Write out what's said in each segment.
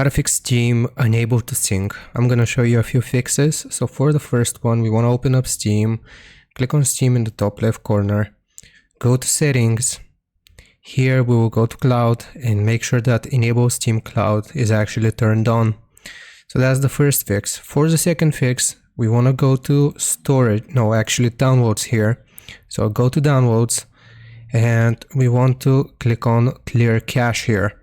How to fix Steam unable to sync. I'm gonna show you a few fixes. So for the first one, we want to open up Steam, click on Steam in the top left corner, go to settings. Here we will go to cloud and make sure that enable Steam cloud is actually turned on. So that's the first fix. For the second fix, we want to go to storage, no, actually downloads here. So go to downloads and we want to click on clear cache here.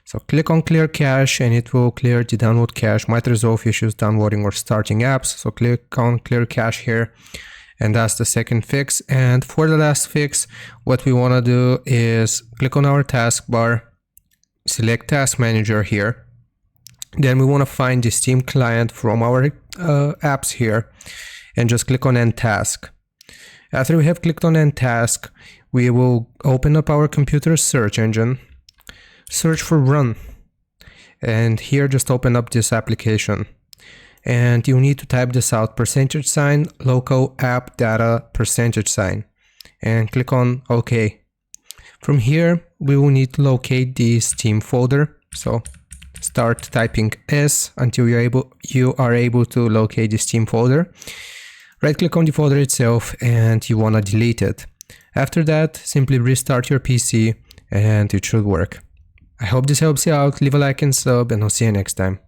So click on clear cache and it will clear the download cache, might resolve issues downloading or starting apps. So click on clear cache here and that's the second fix. And for the last fix, what we want to do is click on our taskbar, select task manager here. Then we want to find the Steam client from our apps here and just click on end task. After we have clicked on end task, we will open up our computer search engine, search for run, and here just open up this application and you need to type this out: %, local app data %, and click on OK. From here we will need to locate the Steam folder, so start typing S until you are able to locate the Steam folder. Right click on the folder itself and you want to delete it. After that, simply restart your PC and it should work. I hope this helps you out. Leave a like and sub and I'll see you next time.